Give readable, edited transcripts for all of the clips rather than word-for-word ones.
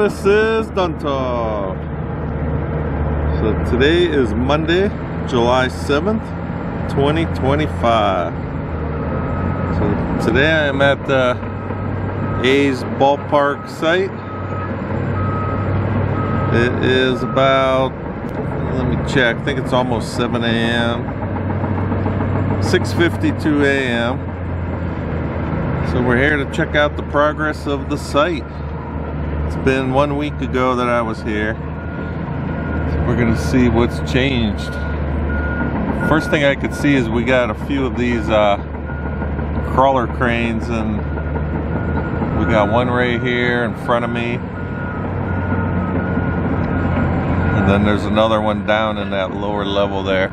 This is Duntov. So today is Monday, July 7th, 2025. So today I am at the A's ballpark site. It is about, let me check, I think it's almost 7 a.m. 6:52 a.m. So we're here to check out the progress of the site. It's been 1 week ago that I was here. So we're gonna see what's changed. First thing I could see is we got a few of these crawler cranes, and we got one right here in front of me. And then there's another one down in that lower level there.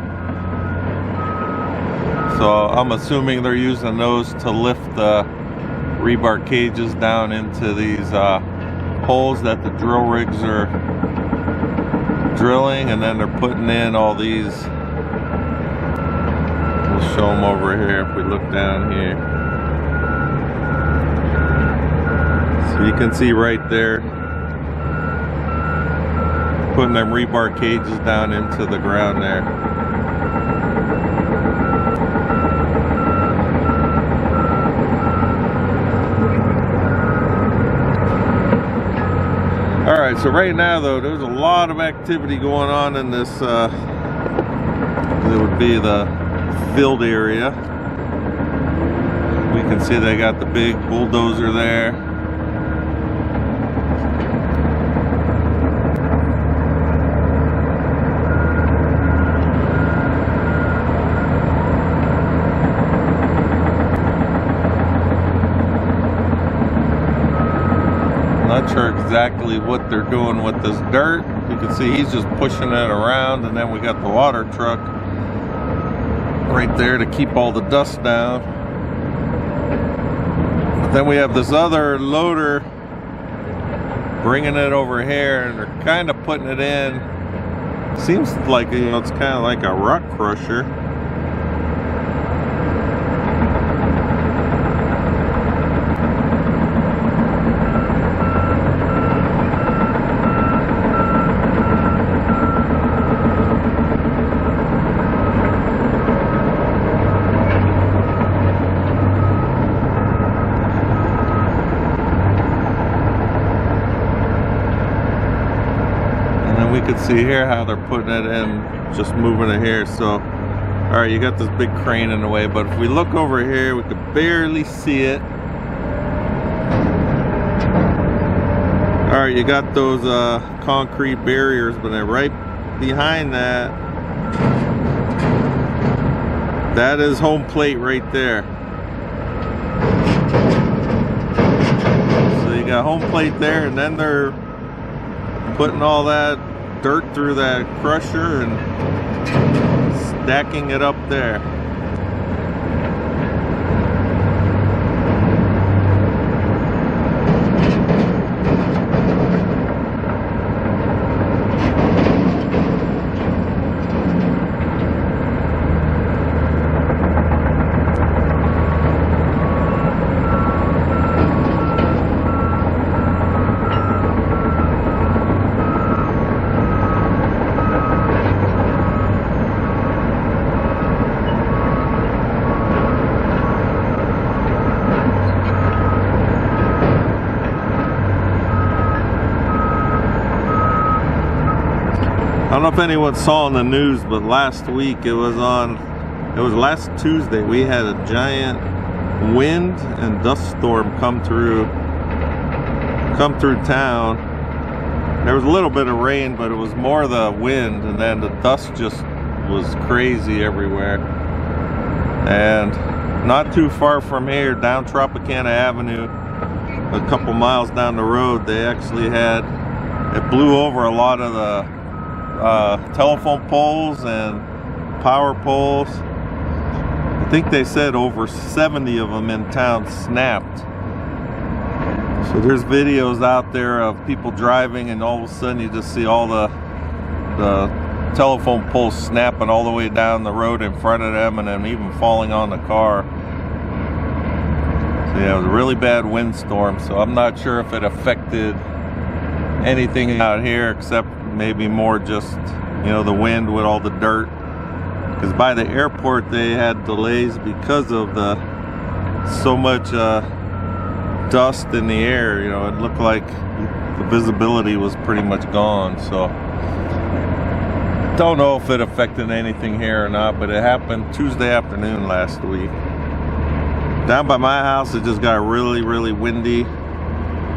So I'm assuming they're using those to lift the rebar cages down into these holes that the drill rigs are drilling, and then they're putting in all these. We'll show them over here if we look down here. So you can see right there, putting them rebar cages down into the ground there. Alright, so right now though, there's a lot of activity going on in this, it would be the field area. We can see they got the big bulldozer there. Not sure exactly what they're doing with this dirt. You can see he's just pushing it around, and then we got the water truck right there to keep all the dust down. But then we have this other loader bringing it over here, and they're kind of putting it in. Seems like, you know, it's kind of like a rock crusher. We can see here how they're putting it in, just moving it here. So, all right, you got this big crane in the way, but if we look over here, we can barely see it. All right, you got those concrete barriers, but then right behind that, that is home plate right there. So you got home plate there, and then they're putting all that dirt through that crusher and stacking it up there. I don't know if anyone saw in the news, but last week it was last Tuesday, we had a giant wind and dust storm come through town. There was a little bit of rain, but it was more the wind, and then the dust just was crazy everywhere. And not too far from here, down Tropicana Avenue, a couple miles down the road, they actually had, it blew over a lot of the telephone poles and power poles. I think they said over 70 of them in town snapped. So there's videos out there of people driving, and all of a sudden you just see all the telephone poles snapping all the way down the road in front of them, and then even falling on the car. So yeah, it was a really bad windstorm, so I'm not sure if it affected anything out here except maybe more just, you know, the wind with all the dirt. Because by the airport they had delays because of the so much dust in the air. You know, it looked like the visibility was pretty much gone. So don't know if it affected anything here or not, but it happened Tuesday afternoon last week. Down by my house it just got really windy,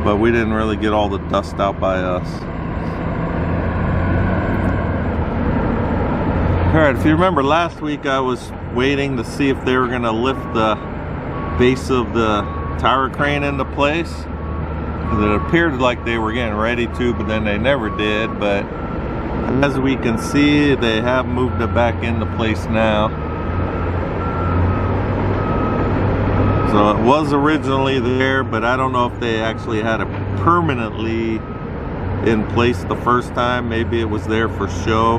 but we didn't really get all the dust out by us. Alright, if you remember last week I was waiting to see if they were going to lift the base of the tower crane into place. It appeared like they were getting ready to, but then they never did. But as we can see, they have moved it back into place now. So it was originally there, but I don't know if they actually had it permanently in place the first time. Maybe it was there for show.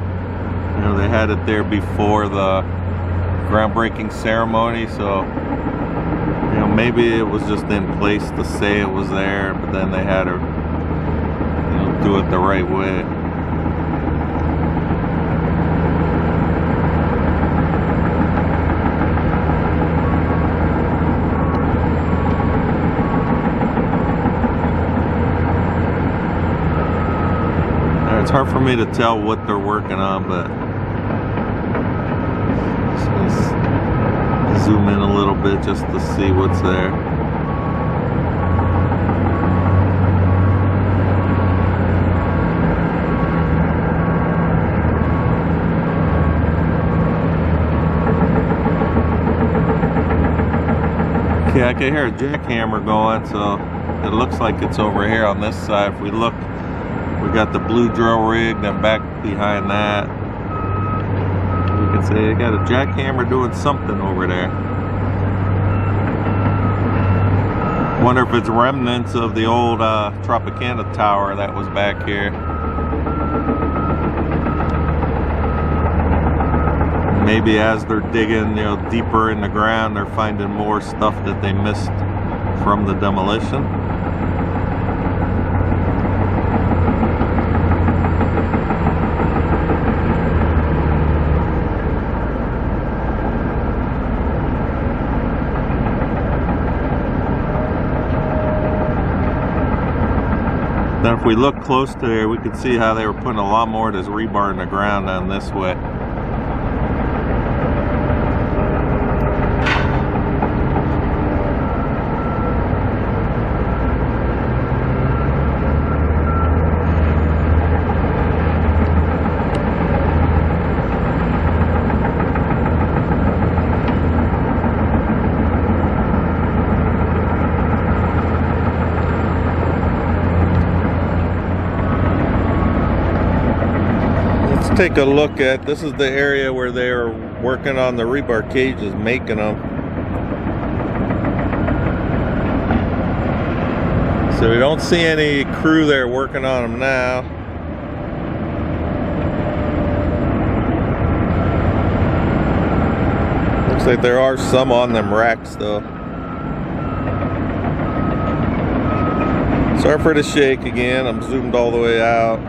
You know, they had it there before the groundbreaking ceremony, so you know, maybe it was just in place to say it was there, but then they had to, you know, do it the right way. It's hard for me to tell what they're working on, but let's zoom in a little bit just to see what's there. Okay, I can hear a jackhammer going, so it looks like it's over here on this side. If we look, we got the blue drill rig, then back behind that, you can say you got a jackhammer doing something over there. Wonder if it's remnants of the old Tropicana tower that was back here. Maybe as they're digging, you know, deeper in the ground, they're finding more stuff that they missed from the demolition. Then if we look close to there, we can see how they were putting a lot more of this rebar in the ground down this way. Take a look at, this is the area where they are working on the rebar cages, making them. So we don't see any crew there working on them now. Looks like there are some on them racks though. Sorry for the shake again, I'm zoomed all the way out.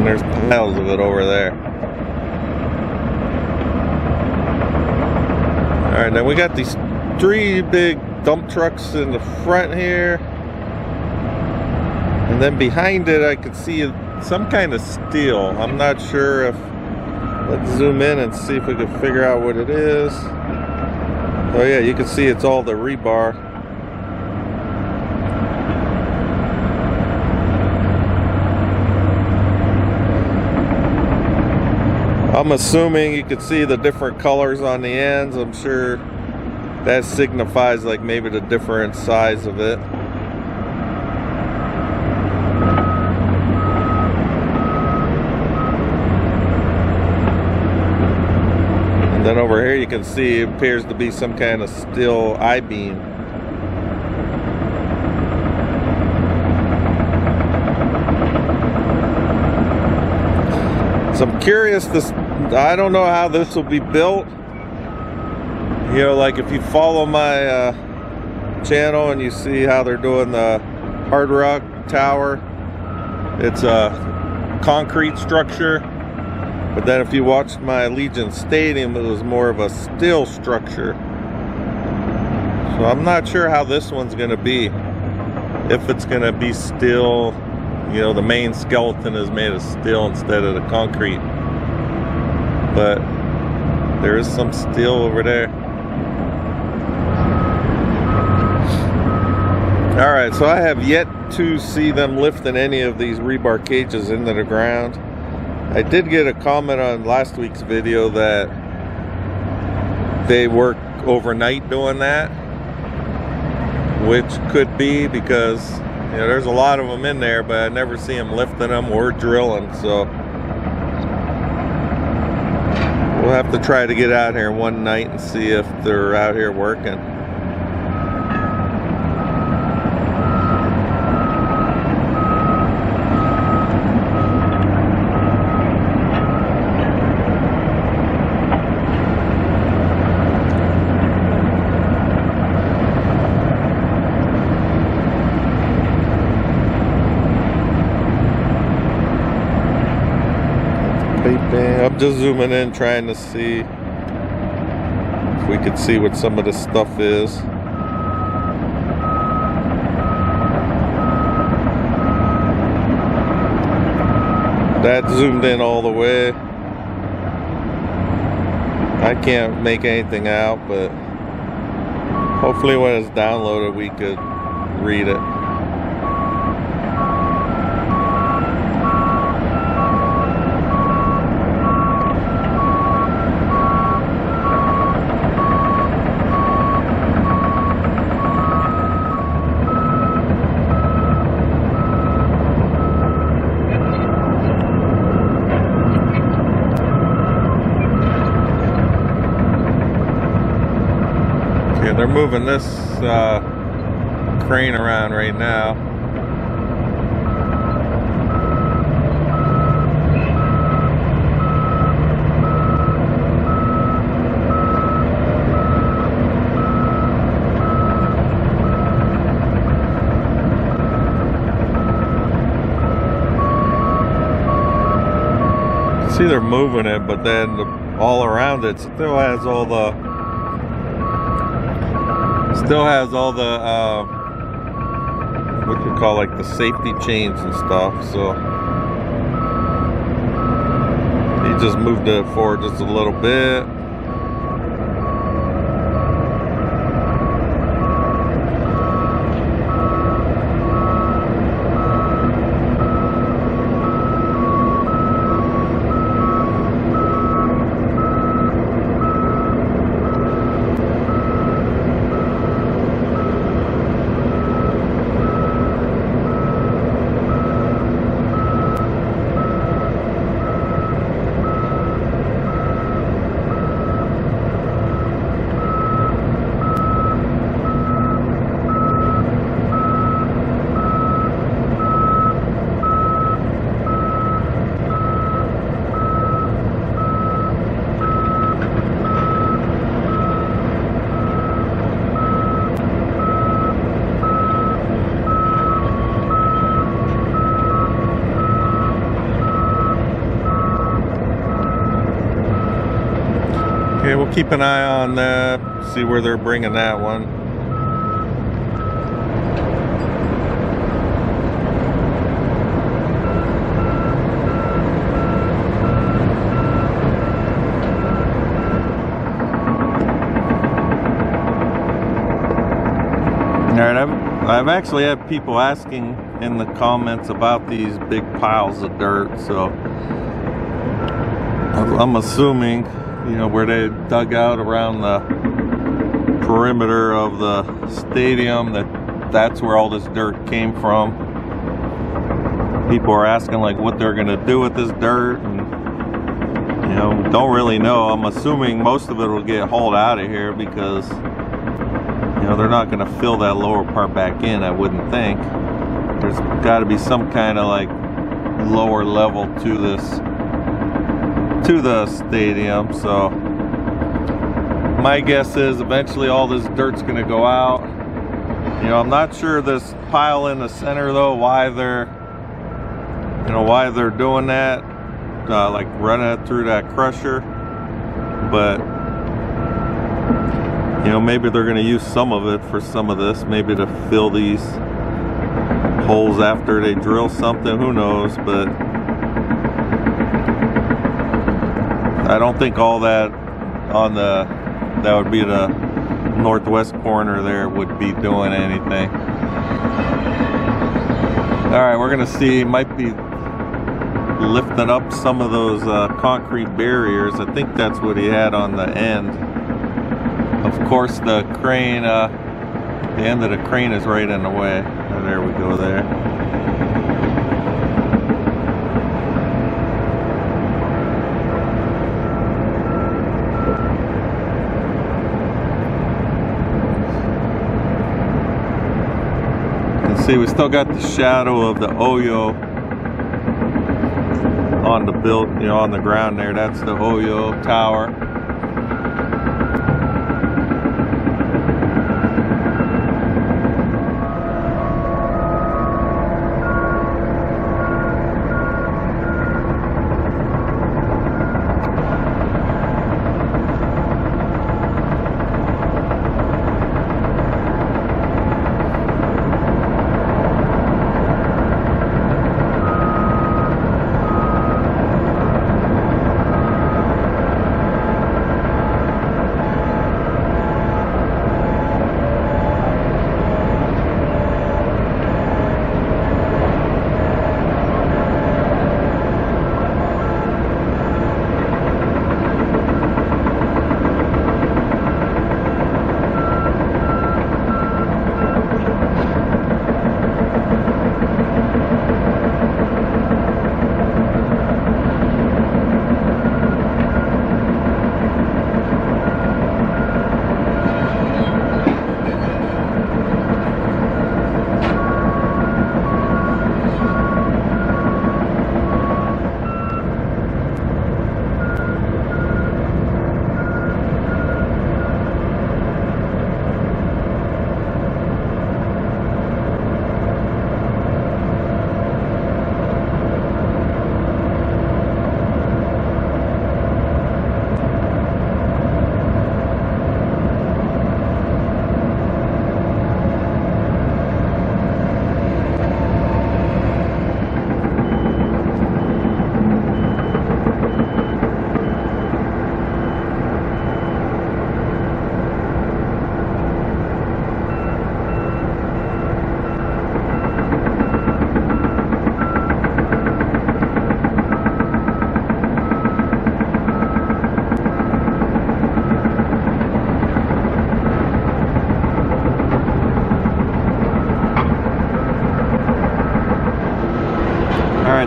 There's piles of it over there. Alright, now we got these 3 big dump trucks in the front here. And then behind it I could see some kind of steel. I'm not sure if... Let's zoom in and see if we can figure out what it is. Oh yeah, you can see it's all the rebar. I'm assuming you can see the different colors on the ends. I'm sure that signifies like maybe the different size of it. And then over here you can see it appears to be some kind of steel I-beam. So I'm curious, I don't know how this will be built. You know, like if you follow my channel and you see how they're doing the Hard Rock Tower, it's a concrete structure. But then if you watched my Allegiant Stadium, it was more of a steel structure. So I'm not sure how this one's gonna be. If it's gonna be steel, you know, the main skeleton is made of steel instead of the concrete. But there is some steel over there. Alright, so I have yet to see them lifting any of these rebar cages into the ground. I did get a comment on last week's video that they work overnight doing that, which could be because, you know, there's a lot of them in there, but I never see them lifting them or drilling. So we'll have to try to get out here one night and see if they're out here working. I'm just zooming in trying to see if we could see what some of this stuff is. That zoomed in all the way. I can't make anything out, but hopefully when it's downloaded we could read it. They're moving this crane around right now. See, they're moving it, but then all around it still has all the what you call, like, the safety chains and stuff. So he just moved it forward just a little bit. Okay, we'll keep an eye on that, see where they're bringing that one. Alright, I've actually had people asking in the comments about these big piles of dirt, so I'm assuming, you know, where they dug out around the perimeter of the stadium, that's where all this dirt came from. People are asking, like, what they're gonna do with this dirt, and, you know, don't really know. I'm assuming most of it will get hauled out of here because, you know, they're not gonna fill that lower part back in, I wouldn't think. There's got to be some kind of, like, lower level to this to the stadium. So my guess is eventually all this dirt's gonna go out. You know, I'm not sure this pile in the center though, why they're doing that, like running it through that crusher. But you know, maybe they're gonna use some of it for some of this, maybe to fill these holes after they drill something, who knows. But I don't think all that on that would be the northwest corner there would be doing anything. All right, we're gonna see, might be lifting up some of those concrete barriers. I think that's what he had on the end. Of course, the crane, the end of the crane is right in the way. Oh, there we go there. See, we still got the shadow of the Oyo on the on the ground there. That's the Oyo tower.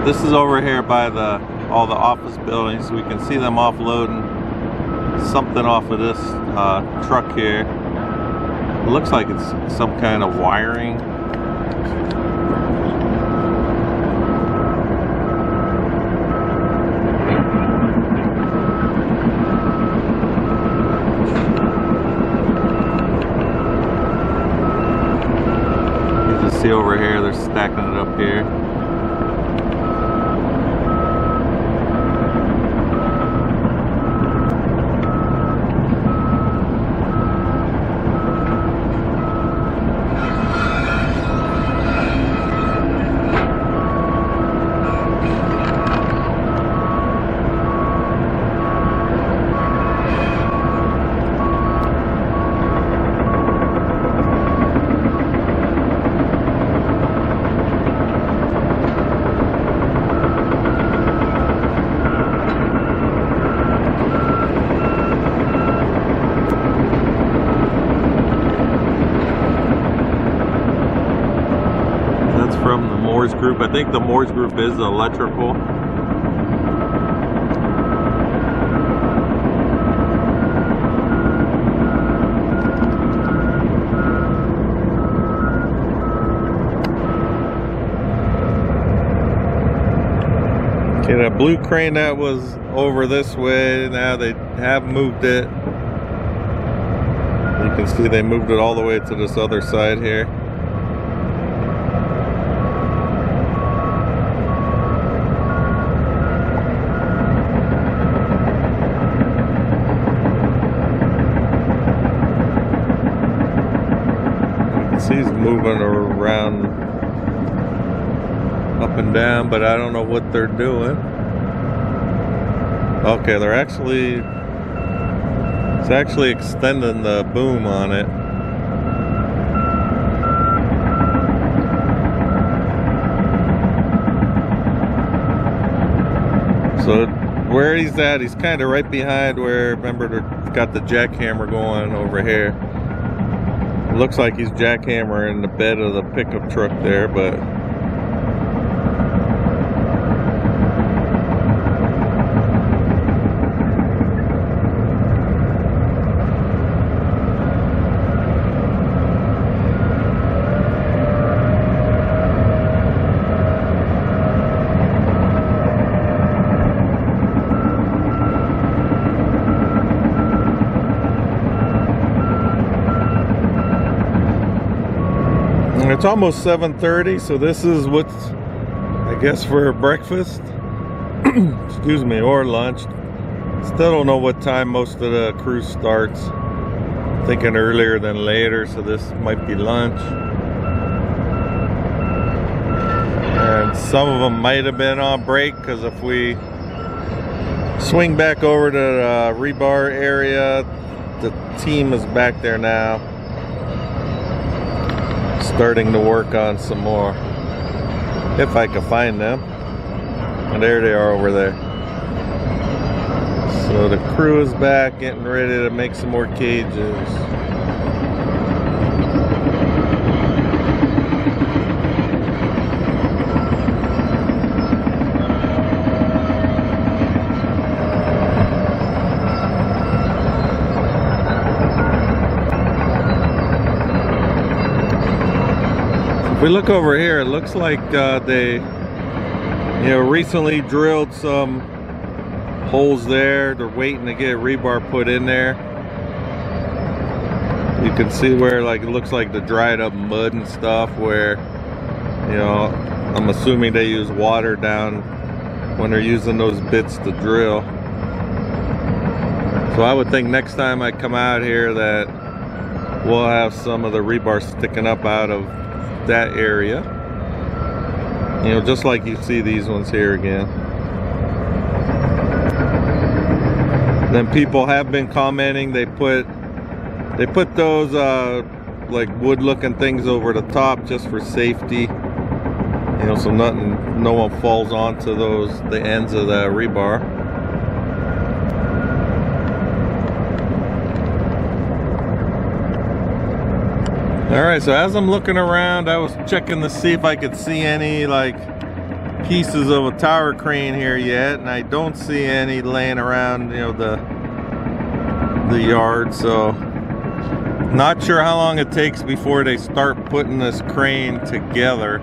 This is over here by all the office buildings. We can see them offloading something off of this truck here. It looks like it's some kind of wiring. You can see over here, they're stacking it up here. From the Moores Group. I think the Moores Group is electrical. Get up blue crane that was over this way, now they have moved it. You can see they moved it all the way to this other side here. You can see he's moving around up and down, but I don't know what they're doing. Okay, they're actually, it's actually extending the boom on it. So where he's at, he's kind of right behind where, remember, they've got the jackhammer going over here. It looks like he's jackhammering the bed of the pickup truck there, but it's almost 7:30, so this is what's, I guess, for breakfast. Excuse me, or lunch. Still don't know what time most of the crew starts. Thinking earlier than later, so this might be lunch. And some of them might have been on break, because if we swing back over to the rebar area, the team is back there now, starting to work on some more, if I can find them. And there they are over there. So the crew is back, getting ready to make some more cages. If we look over here, it looks like they, recently drilled some holes there. They're waiting to get rebar put in there. You can see where, like, it looks like the dried up mud and stuff, where, I'm assuming they use water down when they're using those bits to drill. So I would think next time I come out here that we'll have some of the rebar sticking up out of that area, just like you see these ones here again. Then people have been commenting, they put those like wood looking things over the top just for safety, so no one falls onto the ends of the rebar. Alright, so as I'm looking around, I was checking to see if I could see any like pieces of a tower crane here yet, and I don't see any laying around, the yard. So not sure how long it takes before they start putting this crane together,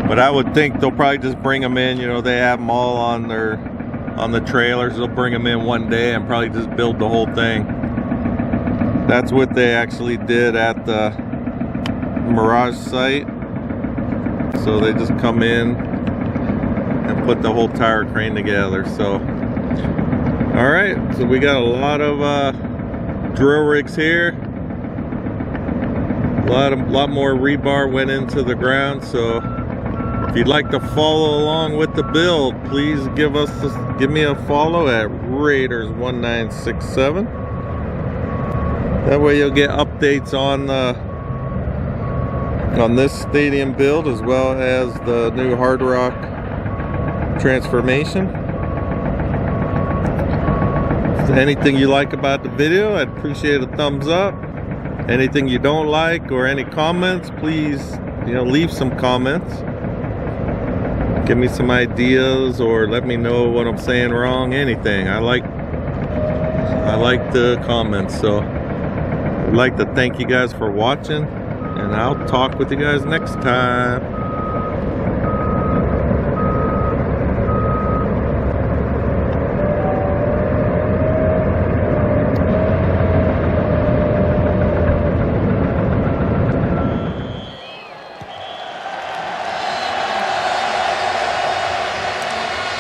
but I would think they'll probably just bring them in. They have them all on the trailers. They'll bring them in one day and probably just build the whole thing. That's what they actually did at the Mirage site. So they just come in and put the whole tower crane together. So, all right, so we got a lot of drill rigs here. A lot more rebar went into the ground. So if you'd like to follow along with the build, please give me a follow at Raiders1967. That way you'll get updates on this stadium build, as well as the new Hard Rock transformation. If anything you like about the video, I'd appreciate a thumbs up. Anything you don't like or any comments, please leave some comments. Give me some ideas or let me know what I'm saying wrong. Anything. I like the comments. So I'd like to thank you guys for watching, and I'll talk with you guys next time.